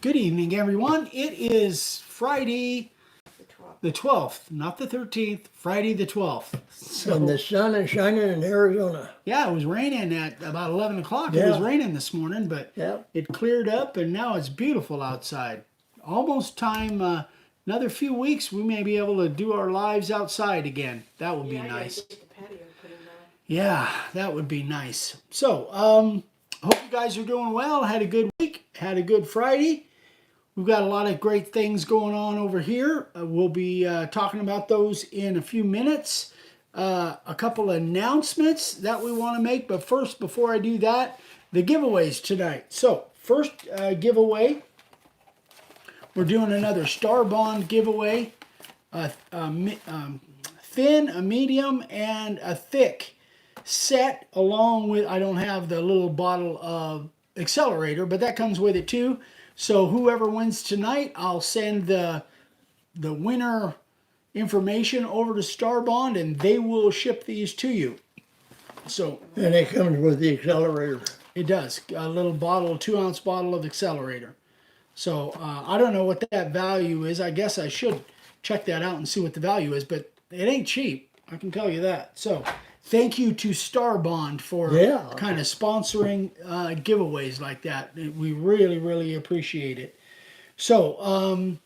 Good evening, everyone. It is Friday the 12th, not the 13th, Friday the 12th. And the sun is shining in Arizona. Yeah, it was raining at about 11 o'clock. It was raining this morning, but it cleared up, and now it's beautiful outside. Almost time, another few weeks, we may be able to do our lives outside again. That would be nice. Get the patio put in there. Yeah, that would be nice. So, hope you guys are doing well. Had a good week. Had a good Friday. We've got a lot of great things going on over here. We'll be talking about those in a few minutes. A couple of announcements that we want to make. But first, before I do that, the giveaways tonight. So, first giveaway, we're doing another Starbond giveaway. Thin, a medium, and a thick set, along with, I don't have the little bottle of accelerator, but that comes with it too. So whoever wins tonight, I'll send the winner information over to Starbond, and they will ship these to you. So, And it comes with the accelerator. It does. A little bottle, 2-ounce bottle of accelerator. So I don't know what that value is. I guess I should check that out and see what the value is, but it ain't cheap. I can tell you that. So thank you to Starbond for kind of sponsoring giveaways like that. We really, really appreciate it. So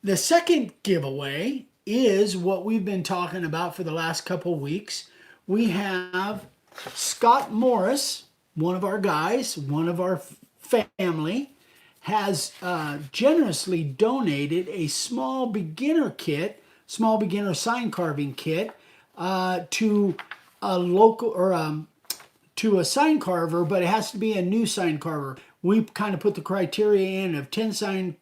the second giveaway is what we've been talking about for the last couple weeks. We have Scott Morris, one of our guys, one of our family, has generously donated a small beginner sign carving kit to a local or to a sign carver, but it has to be a new sign carver. We kind of put the criteria in of 10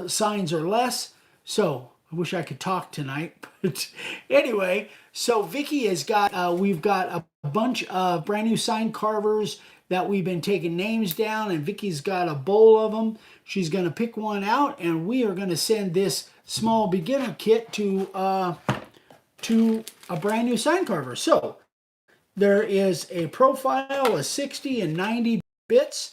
signs or less. So I wish I could talk tonight, but anyway, so Vicky has got we've got a bunch of brand new sign carvers that we've been taking names down, and Vicky's got a bowl of them. She's going to pick one out, and we are going to send this small beginner kit to a brand new sign carver. So there is a profile, a 60 and 90 bits,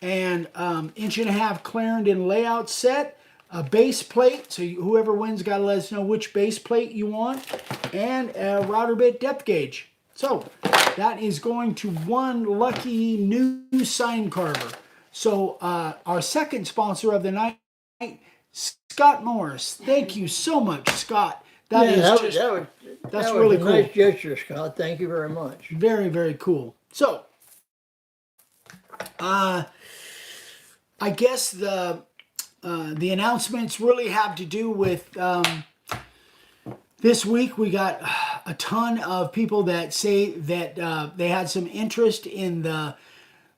and 1.5-inch Clarendon layout set, a base plate, so whoever wins got to let us know which base plate you want, and a router bit depth gauge. So that is going to one lucky new sign carver. So our second sponsor of the night, Scott Morris. Thank you so much, Scott. That's really cool. Nice gesture, Scott. Thank you very much. Very, very cool. So I guess the announcements really have to do with this week. We got a ton of people that say that they had some interest in the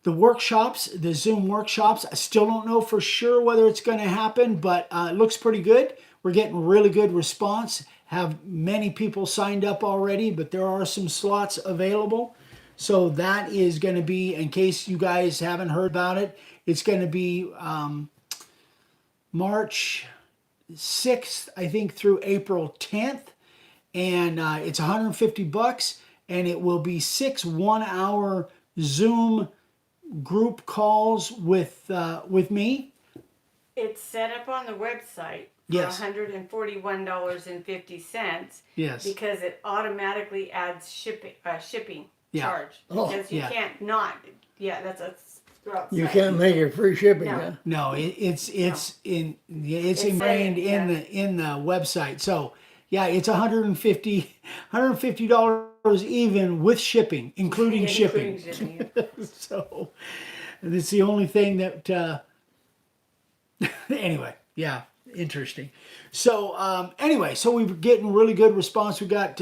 workshops, the Zoom workshops. I still don't know for sure whether it's going to happen, but it looks pretty good. We're getting really good response. Have many people signed up already, but there are some slots available. So that is going to be, in case you guys haven't heard about it, it's going to be March 6th, I think, through April 10th. And it's $150, and it will be 6 one-hour Zoom group calls with me. It's set up on the website for $141.50. Yes. Because it automatically adds shipping charge. Oh, because you can't not. Yeah, that's a. You can't make it free shipping, No. huh? No, it's ingrained in the website. So yeah, it's $150 even with shipping, including shipping. So it's the only thing that. Anyway, yeah, interesting. So anyway, so we're getting really good response. We got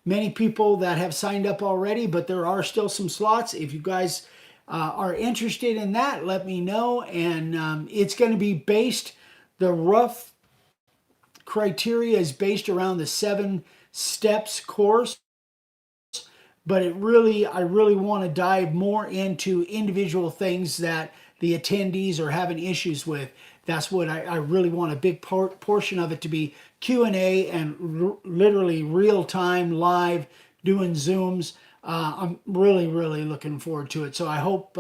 many people that have signed up already, but there are still some slots. If you guys are interested in that, let me know. And it's going to be based, the rough criteria is based around the 7 steps course. But I really want to dive more into individual things that the attendees are having issues with. That's what I really want a big portion of it to be Q&A and literally real-time live doing Zooms. I'm really, really looking forward to it. So I hope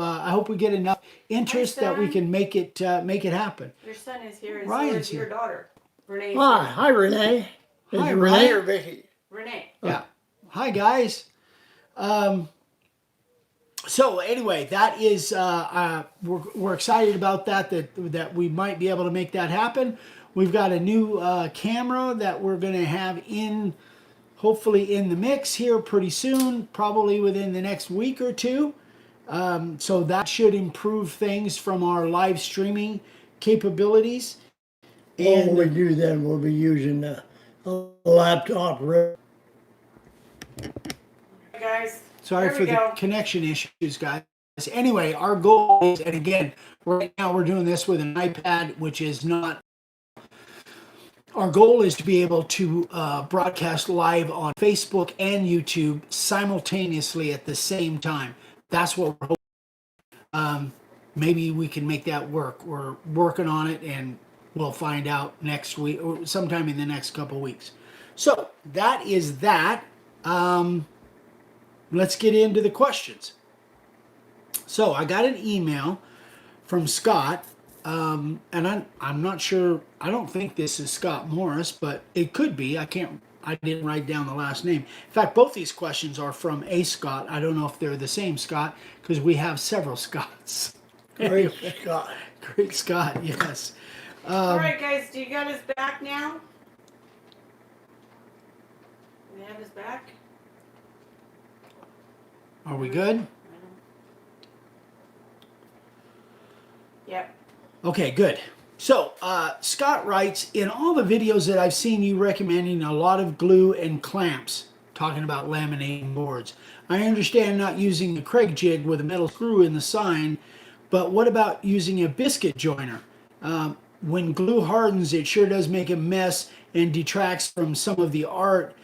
we get enough interest that we son. can make it happen. Your son is here, and so Ryan's is your here. daughter. Renee's Hi, here. hi Renee. Is Hi, it Renee Ryan. or Vicky? Renee. Yeah. Hi guys. So anyway, that is we're excited about that we might be able to make that happen. We've got a new camera that we're going to have hopefully in the mix here pretty soon, probably within the next week or two. So that should improve things from our live streaming capabilities. What And we do then, we'll be using a laptop. Hey guys. sorry There for we the go. connection issues, guys. Anyway, our goal is, and again, right now we're doing this with an iPad, which is not. Our goal is to be able to broadcast live on Facebook and YouTube simultaneously at the same time. That's what we're hoping. Maybe we can make that work. We're working on it, and we'll find out next week or sometime in the next couple weeks. So that is that. Let's get into the questions. So I got an email from Scott, and I'm not sure. I don't think this is Scott Morris, but it could be. I didn't write down the last name. In fact, both these questions are from a Scott. I don't know if they're the same Scott because we have several Scotts. Great Scott. Great Scott, yes. All right, guys. Do you got his back now? We have his back. Are we good? Yep. Okay, good. So, Scott writes, in all the videos that I've seen you recommending a lot of glue and clamps, talking about laminating boards. I understand not using a Craig jig with a metal screw in the sign, but what about using a biscuit joiner? When glue hardens, it sure does make a mess and detracts from some of the art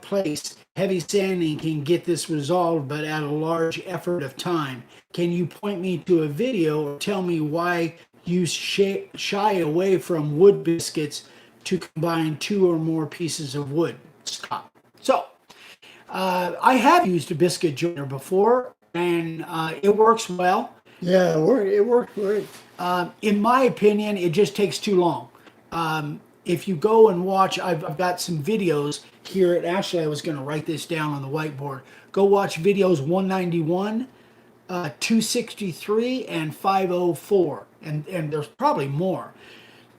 place. Heavy sanding can get this resolved, but at a large effort of time. Can you point me to a video or tell me why you shy away from wood biscuits to combine two or more pieces of wood? Scott. So, I have used a biscuit joiner before, and it works well. Yeah, it works great. In my opinion, it just takes too long. If you go and watch, I've got some videos here. Actually, I was going to write this down on the whiteboard. Go watch videos 191, 263, and 504. And there's probably more.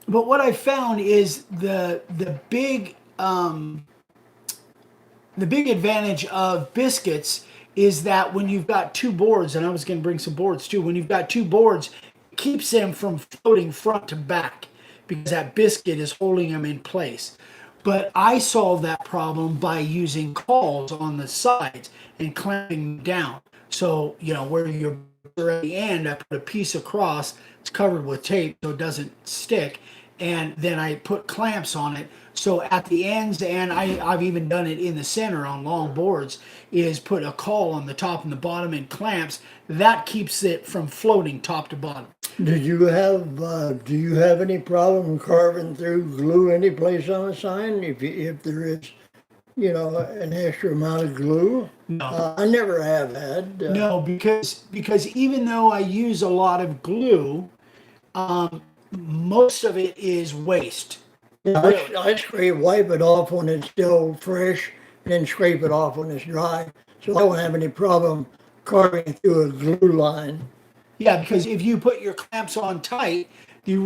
But what I found is the big advantage of biscuits is that when you've got two boards, and I was going to bring some boards too, when you've got two boards, it keeps them from floating front to back because that biscuit is holding them in place. But I solved that problem by using cawls on the sides and clamping them down. So, where you're at the end, I put a piece across, it's covered with tape so it doesn't stick, and then I put clamps on it. So at the ends, and I've even done it in the center on long boards, is put a cawl on the top and the bottom and clamps. That keeps it from floating top to bottom. Do you have any problem carving through glue any place on a sign if there is, an extra amount of glue? No. I never have had. No, because even though I use a lot of glue, most of it is waste. I wipe it off when it's still fresh, and then scrape it off when it's dry. So I don't have any problem carving through a glue line. Yeah, because if you put your clamps on tight, you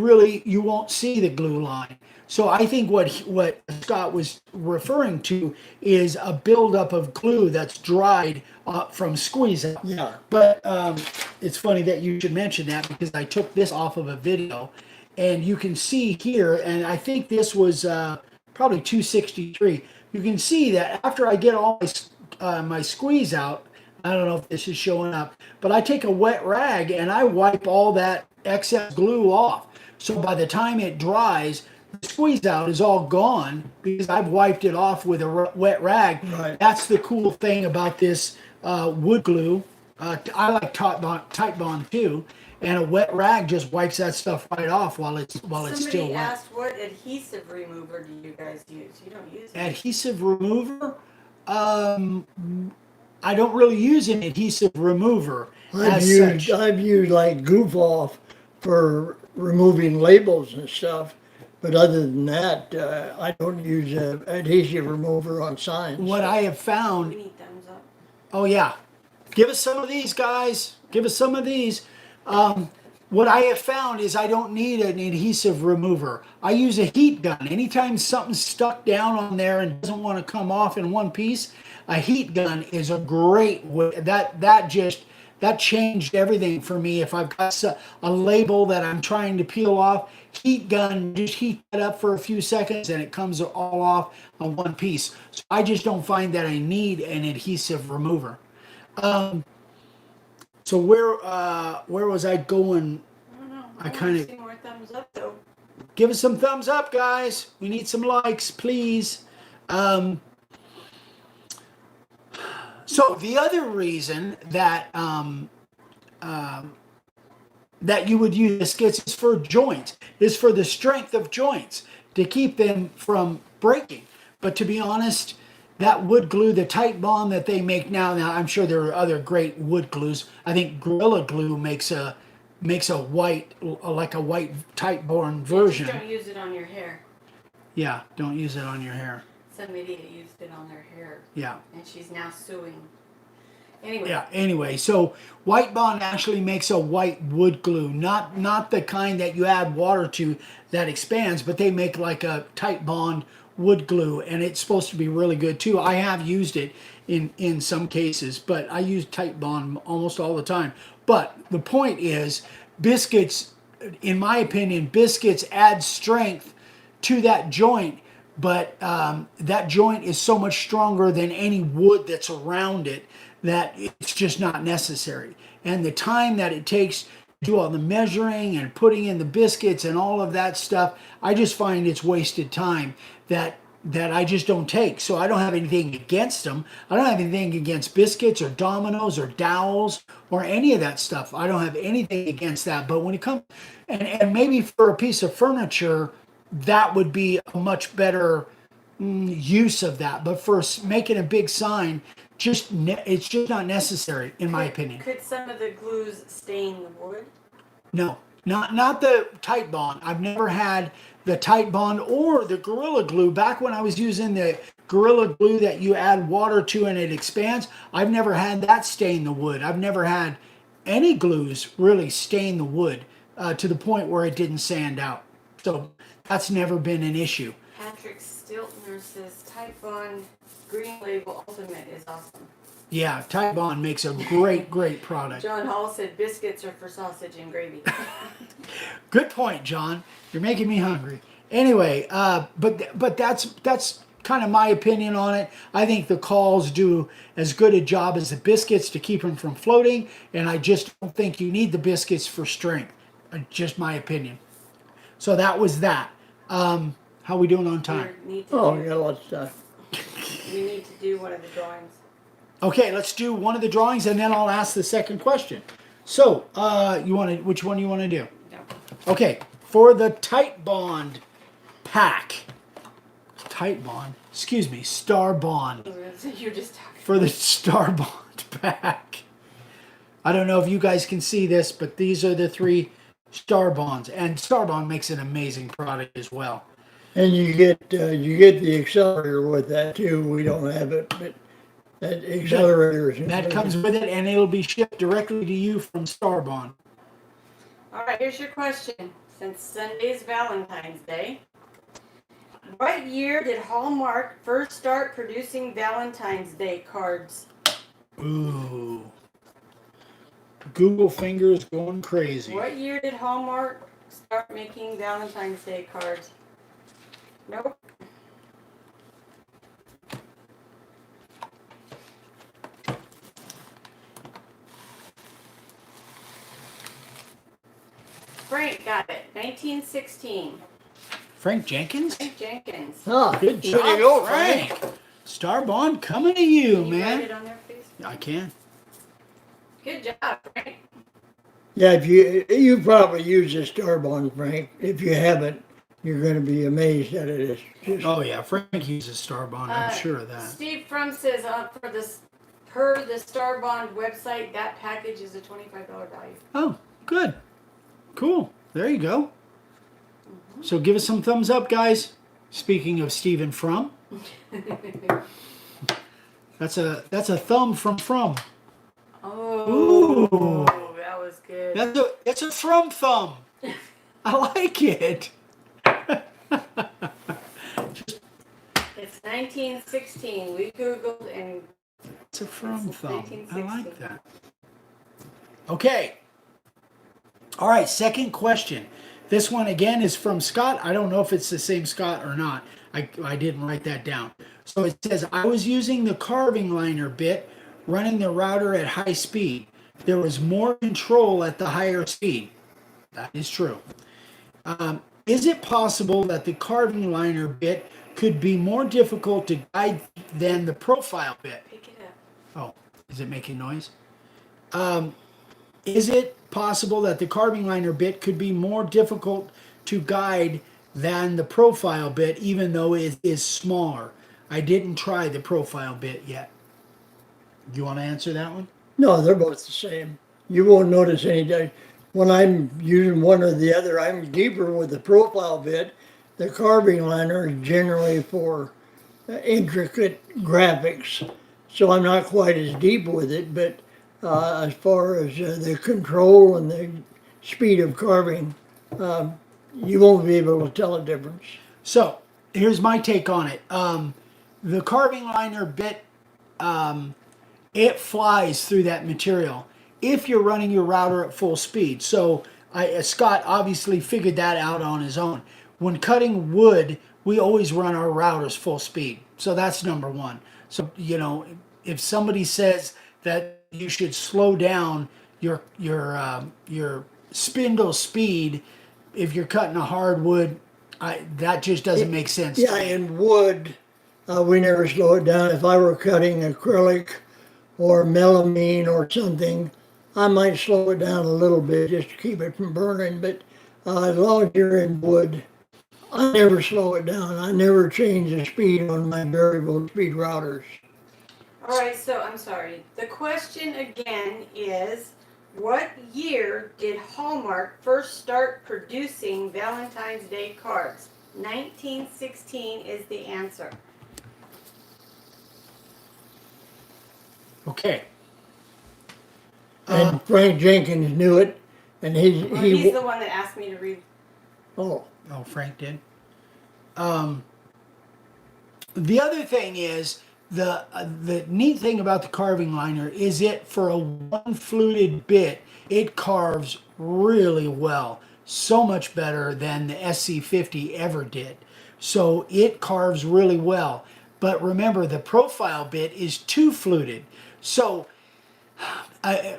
won't see the glue line. So I think what Scott was referring to is a buildup of glue that's dried from squeeze out. Yeah. But it's funny that you should mention that because I took this off of a video, and you can see here, and I think this was probably 263. You can see that after I get all my squeeze out, I don't know if this is showing up, but I take a wet rag and I wipe all that excess glue off. So by the time it dries, the squeeze out is all gone because I've wiped it off with a wet rag. Right. That's the cool thing about this wood glue. I like tight bond too, and a wet rag just wipes that stuff right off while it's still Somebody wet. asked, what adhesive remover do you guys use? You don't use it. Adhesive remover. I don't really use an adhesive remover I've as used such. I've used like Goof Off for removing labels and stuff, but other than that, I don't use a adhesive remover on signs. What I have found, We need thumbs up. oh yeah, give us some of these, guys. Give us some of these. What I have found is I don't need an adhesive remover. I use a heat gun. Anytime something's stuck down on there and doesn't want to come off in one piece, a heat gun is a great way. That changed everything for me. If I've got a label that I'm trying to peel off, heat gun, just heat that up for a few seconds and it comes all off on one piece. So I just don't find that I need an adhesive remover. So where was I going? I don't know. I want kinda- to see more thumbs up though. Give us some thumbs up, guys. We need some likes, please. So the other reason that that you would use biscuits is for joints, is for the strength of joints to keep them from breaking. But to be honest, that wood glue, the tight bond that they make now I'm sure there are other great wood glues. I think Gorilla Glue makes a white, like a white tight bond version. Just don't use it on your hair. Yeah, don't use it on your hair. Some idiot used it on their hair, Yeah. and she's now suing. Anyway. Yeah, anyway, so white bond actually makes a white wood glue, not the kind that you add water to that expands, but they make like a tight bond wood glue, and it's supposed to be really good too. I have used it in some cases, but I use tight bond almost all the time. But the point is, biscuits, in my opinion, biscuits add strength to that joint, but that joint is so much stronger than any wood that's around it that it's just not necessary. And the time that it takes to do all the measuring and putting in the biscuits and all of that stuff, I just find it's wasted time that I just don't take. So I don't have anything against them. I don't have anything against biscuits or dominoes or dowels or any of that stuff. I don't have anything against that. But when it comes, and maybe for a piece of furniture, that would be a much better use of that. But for making a big sign, it's just not necessary, in my opinion. Could some of the glues stain the wood? No, not the tight bond. I've never had the tight bond or the Gorilla Glue. Back when I was using the Gorilla Glue that you add water to and it expands, I've never had that stain the wood. I've never had any glues really stain the wood to the point where it didn't sand out. So that's never been an issue. Patrick Stiltner says Type Bond Green Label Ultimate is awesome. Yeah, Type Bond makes a great product. John Hall said biscuits are for sausage and gravy. Good point, John. You're making me hungry. Anyway, but that's kind of my opinion on it. I think the calls do as good a job as the biscuits to keep them from floating, and I just don't think you need the biscuits for strength. Just my opinion. So that was that. How we doing on time? We need to Oh, do- we got a lot of stuff. We need to do one of the drawings. Okay, let's do one of the drawings, and then I'll ask the second question. So, which one you want to do? No. Okay, for the Tight Bond pack. Tight Bond? Excuse me, Starbond. You're just talking. For the Starbond pack. I don't know if you guys can see this, but these are the 3 Starbonds. And Starbond makes an amazing product as well. And you get the accelerator with that too. We don't have it, but that accelerator is That comes with it, and it'll be shipped directly to you from Starbond. All right, here's your question. Since Sunday's Valentine's Day, what year did Hallmark first start producing Valentine's Day cards? Ooh. Google fingers going crazy. What year did Hallmark start making Valentine's Day cards? Nope. Frank got it. 1916. Frank Jenkins? Frank Jenkins. Ah, Good there job, you go, Frank. Starbond coming to you, Can you write man. it on their face? I can. Good job, Frank. Yeah, if you probably use the Starbond, Frank. If you haven't, you're going to be amazed that it is just. Oh yeah, Frank uses Starbond. I'm sure of that. Steve Frum says for this Per the Starbond website, that package is a $25 value. Oh, good. Cool. There you go. So give us some thumbs up, guys. Speaking of Stephen From. That's a thumb from. Oh, Ooh. that was good. That's a from thumb. I like it. It's 1916. We Googled and It's a from It's thumb. I 1960. like that. Okay. All right, second question. This one again is from Scott. I don't know if it's the same Scott or not. I didn't write that down. So it says, I was using the carving liner bit running the router at high speed. There was more control at the higher speed. That is true. Is it possible that the carving liner bit could be more difficult to guide than the profile bit? pick it up. Oh, is it making noise? Is it possible that the carving liner bit could be more difficult to guide than the profile bit, even though it is smaller? I didn't try the profile bit yet. Do you want to answer that one? No, they're both the same. You won't notice any difference. When I'm using one or the other, I'm deeper with the profile bit. The carving liner is generally for intricate graphics, so I'm not quite as deep with it. But as far as the control and the speed of carving, you won't be able to tell a difference. So here's my take on it. The carving liner bit, it flies through that material if you're running your router at full speed. So Scott obviously figured that out on his own. When cutting wood, we always run our routers full speed. So that's number one. So, you know, if somebody says that you should slow down your spindle speed if you're cutting a hardwood, that just doesn't make sense. Yeah, in wood, we never slow it down. If I were cutting acrylic or melamine or something, I might slow it down a little bit just to keep it from burning. But as long as you're in wood, I never slow it down. I never change the speed on my variable speed routers. All right, so I'm sorry. The question again is, what year did Hallmark first start producing Valentine's Day cards? 1916 is the answer. Okay. And Frank Jenkins knew it, and Well, he's the one that asked me to read. oh, Oh, Frank did. The other thing is the neat thing about the carving liner is it for a one fluted bit, it carves really well, so much better than the SC50 ever did. So it carves really well. But remember, the profile bit is two fluted. So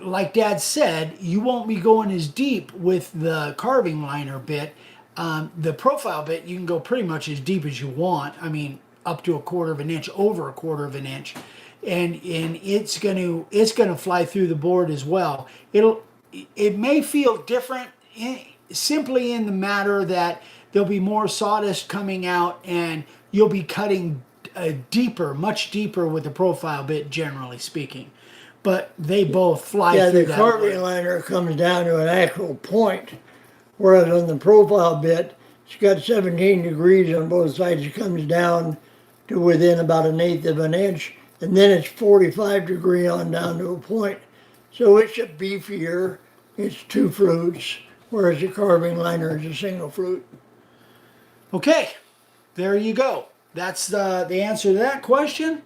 like Dad said, you won't be going as deep with the carving liner bit. The profile bit, you can go pretty much as deep as you want. I mean, up to 1/4 of an inch, over 1/4 of an inch, and it's gonna fly through the board as well. It may feel different simply in the matter that there'll be more sawdust coming out, and you'll be cutting deeper, much deeper with the profile bit, generally speaking. But they both fly yeah, through the that carving way. liner comes down to an actual point, whereas on the profile bit, it's got 17 degrees on both sides. It comes down to within about 1/8 of an inch, and then it's 45 degree on down to a point. So it's a beefier, it's two flutes, whereas the carving liner is a single flute. Okay, there you go. That's the answer to that question.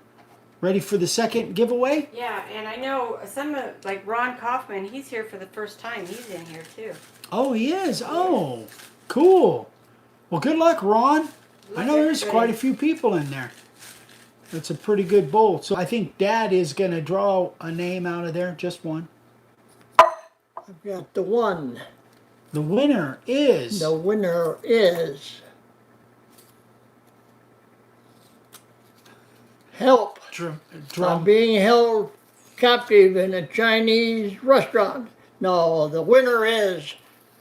Ready for the second giveaway? Yeah, and I know like Ron Kaufman, he's here for the first time. He's in here too. Oh, he is. Oh, cool. Well, good luck, Ron. I know there's quite a few people in there. That's a pretty good bowl. So I think Dad is going to draw a name out of there, just one. I've got the one. The winner is... The winner is help. I'm Drum. being held captive in a Chinese restaurant. No, the winner is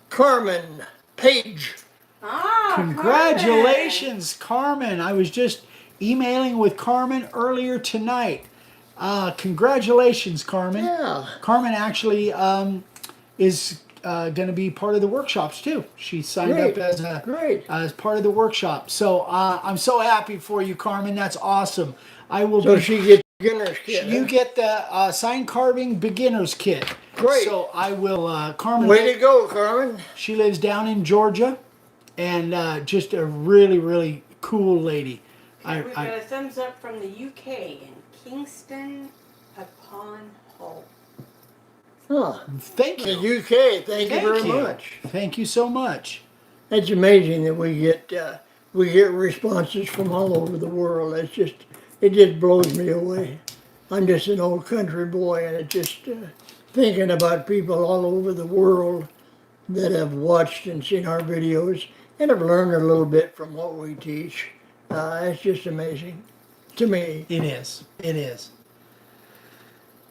Carmen Page. Oh, Congratulations, Carmen. I was just emailing with Carmen earlier tonight. Congratulations, Carmen. Yeah. Carmen actually is going to be part of the workshops too. She signed Great, up great. as part of the workshop. So I'm so happy for you, Carmen. That's awesome. I will So be. she gets beginner's kit. You Huh? get the sign carving beginner's kit. Great. So I will. Carmen. Way to go, Carmen. She lives down in Georgia, and just a really, really cool lady. We've got a thumbs up from the UK in Kingston upon Hull. Huh. Thank The you. UK, thank you very you. much. Thank you so much. It's amazing that we get responses from all over the world. It just blows me away. I'm just an old country boy, and it just thinking about people all over the world that have watched and seen our videos and have learned a little bit from what we teach. It's just amazing to me. It is. It is.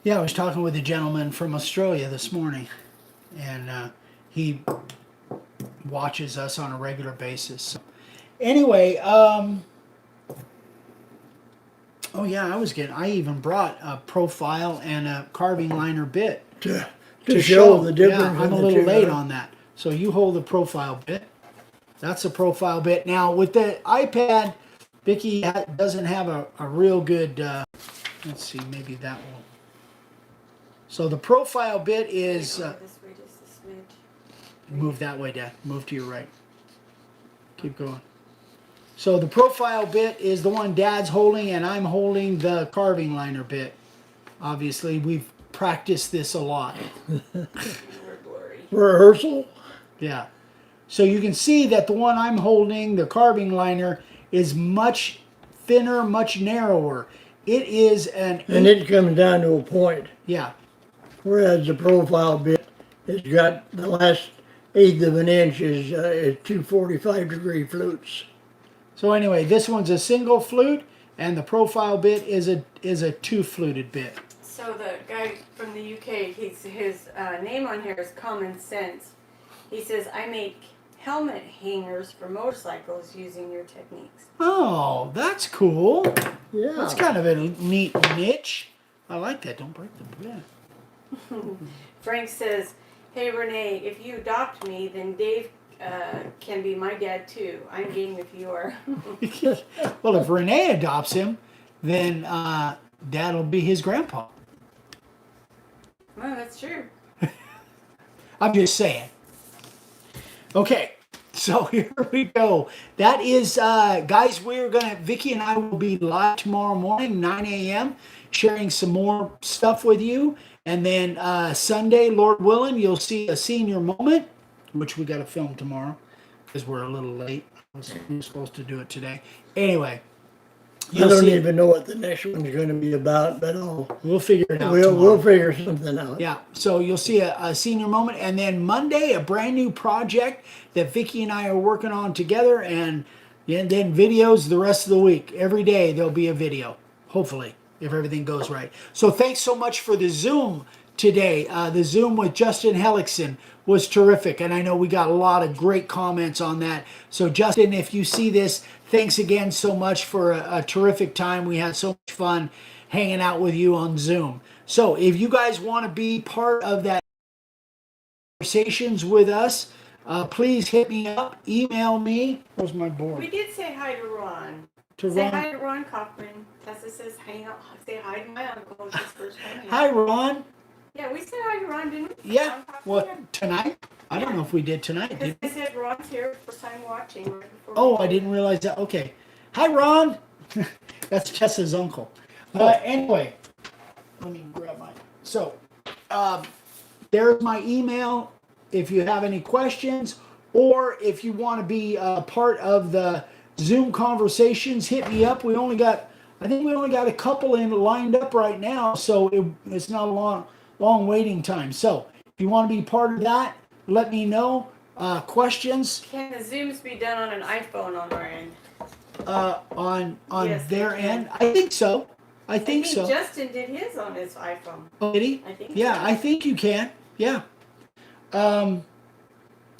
Yeah, I was talking with a gentleman from Australia this morning, and he watches us on a regular basis. So, anyway, oh yeah, I even brought a profile and a carving liner bit To show the difference. Yeah, I'm in a the little two, late huh? on that. So you hold the profile bit. That's a profile bit. Now with the iPad, Vicky doesn't have a real good. Let's see, maybe that will. So the profile bit is. Go this way just a smidge. Move that way, Dad. Move to your right. Keep going. So the profile bit is the one Dad's holding, and I'm holding the carving liner bit. Obviously, we've practiced this a lot. We're blurry. Rehearsal? Yeah. So you can see that the one I'm holding, the carving liner, is much thinner, much narrower. It is an. And it comes down to a point. Yeah. Whereas the profile bit has got the last eighth of an inch is 245-degree flutes. So anyway, this one's a single flute, and the profile bit is a two fluted bit. So the guy from the UK, his name on here is Common Sense. He says, I make helmet hangers for motorcycles using your techniques. Oh, that's cool. Yeah. That's kind of a neat niche. I like that. Don't break the bit. Frank says, hey Renee, if you adopt me, then Dave can be my dad too. I'm game if you are. Well, if Renee adopts him, then Dad will be his grandpa. Well, that's true. I'm just saying. Okay, so here we go. That is, guys, Vicky and I will be live tomorrow morning, 9 a.m., sharing some more stuff with you. And then Sunday, Lord willing, you'll see a senior moment, which we got to film tomorrow because we're a little late. We were supposed to do it today. Anyway, I don't even know what the next one's going to be about, but we'll figure it out. we'll figure something out. Yeah, so you'll see a senior moment, and then Monday, a brand new project that Vicky and I are working on together, and then videos the rest of the week. Every day there'll be a video, hopefully, if everything goes right. So thanks so much for the Zoom today. The Zoom with Justin Hellickson was terrific, and I know we got a lot of great comments on that. So Justin, if you see this, thanks again so much for a terrific time. We had so much fun hanging out with you on Zoom. So if you guys want to be part of that conversations with us, please hit me up, email me. Where's my board? We did say hi to Ron. To Say Ron. hi to Ron Kaufman. Tessa says, say hi to my uncle. It's his first time here. Hi, Ron. Yeah, we said hi to Ron, didn't we? Yeah. Ron Kaufman? What, tonight? I don't know if we did tonight. Because Did I we? said Ron's here, first time watching. Right before Oh, we- I didn't realize that. Okay. Hi, Ron. That's Tessa's uncle. Anyway, let me grab mine. So, there's my email if you have any questions, or if you want to be part of the Zoom conversations, hit me up. I think we only got a couple lined up right now, so it's not a long waiting time. So if you want to be part of that, let me know. Questions Can the Zooms be done on an iPhone on our end? on Yes, their they can. end? I think so. I think so. Justin did his on his iPhone. Oh, did he? I think Yeah, so. I think you can. Yeah.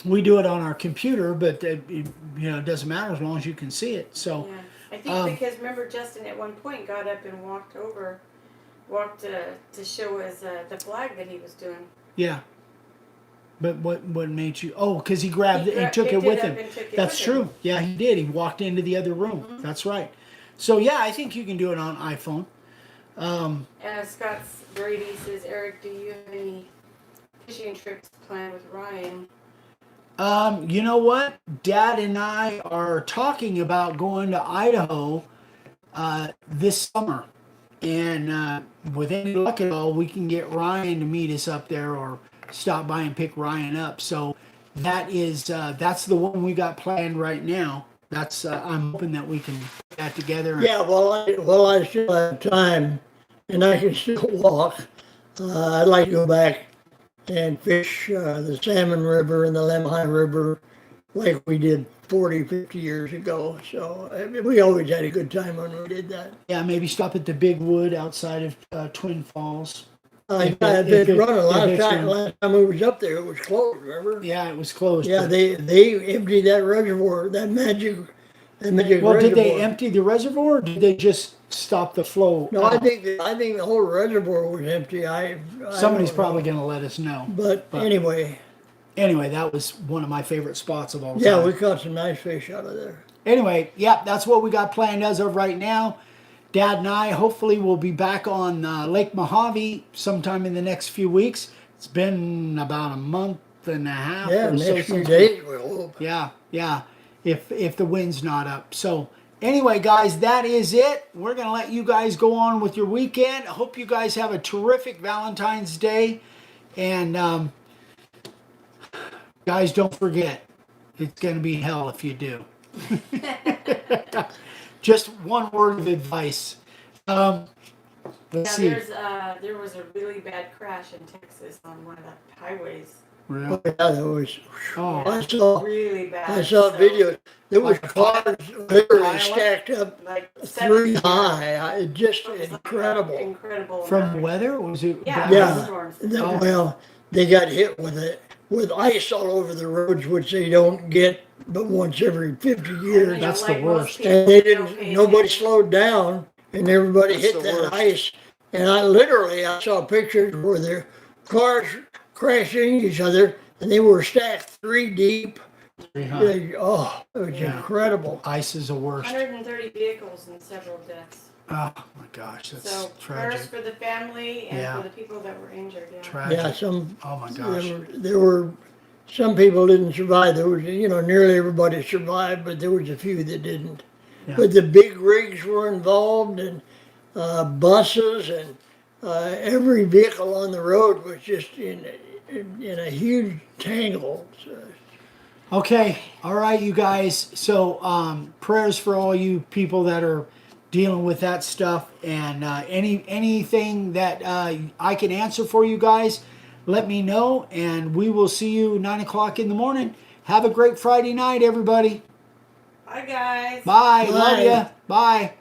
We do it on our computer, but it doesn't matter as long as you can see it. So Yeah. I think because remember Justin at one point got up and walked over walked to show us the flag that he was doing. Yeah. But what made you? Oh, because he grabbed it and took picked it with up him. and took it That's with true. him. Yeah, he did. He walked into the other room. That's right. So yeah, I think you can do it on iPhone. Scott's Brady says, Eric, do you have any fishing trips planned with Ryan? You know what? Dad and I are talking about going to Idaho this summer. And with any luck at all, we can get Ryan to meet us up there or stop by and pick Ryan up. So that's the one we got planned right now. That's I'm hoping that we can get that together. Yeah, well, I still have time, and I can still walk. I'd like to go back and fish the Salmon River and the Lemhi River like we did 40, 50 years ago. So I mean, we always had a good time when we did that. Yeah, maybe stop at the Big Wood outside of Twin Falls. If if it's it- running. if it's Last time we was up there, it was closed, remember? Yeah, it was closed. Yeah, but- they emptied that reservoir, that magic Well, reservoir. did they empty the reservoir or did they just stop the flow? No, I out? think the whole reservoir was empty. Somebody's don't know. probably going to let us know. But anyway, Anyway, that was one of my favorite spots of all yeah, time. we caught some nice fish out of there. Anyway, yeah, that's what we got planned as of right now. Dad and I hopefully will be back on Lake Mojave sometime in the next few weeks. It's been about a month and a half Yeah, or so next few since days we hope. Yeah. If the wind's not up. So anyway, guys, that is it. We're gonna let you guys go on with your weekend. I hope you guys have a terrific Valentine's Day. And guys, don't forget, it's gonna be hell if you do. Just one word of advice. Let's see. There was a really bad crash in Texas on one of the highways. Really? Oh, yeah, that was. Oh, Really bad. I saw a So, video. There was Like cars literally Iowa? stacked up like 3 70 high. Just It was like incredible. Incredible. from amount. weather? Was it? Yeah. Yeah. Storms. Oh. Well, they got hit with ice all over the roads, which they don't get but once every 50 years. That's the most worst. people And they don't didn't. pay Nobody attention. slowed down, and everybody That's hit the that worst. ice. And I saw pictures where their cars crashing each other, and they were stacked 3 deep. It was Yeah. incredible. Ice is the worst. 130 vehicles and several deaths. Oh my gosh, that's So tragic. prayers for the family and Yeah. for the people that were injured. Yeah. Tragic. Yeah, Oh my gosh. there were some people didn't survive. There was, nearly everybody survived, but there was a few that didn't. Yeah. But the big rigs were involved, and buses, and every vehicle on the road was just in a huge tangle. So, Okay, all right, you guys. So prayers for all you people that are dealing with that stuff, and anything that I can answer for you guys, let me know, and we will see you 9 o'clock in the morning. Have a great Friday night, everybody. Bye, guys. Bye. Bye. Love ya. Bye.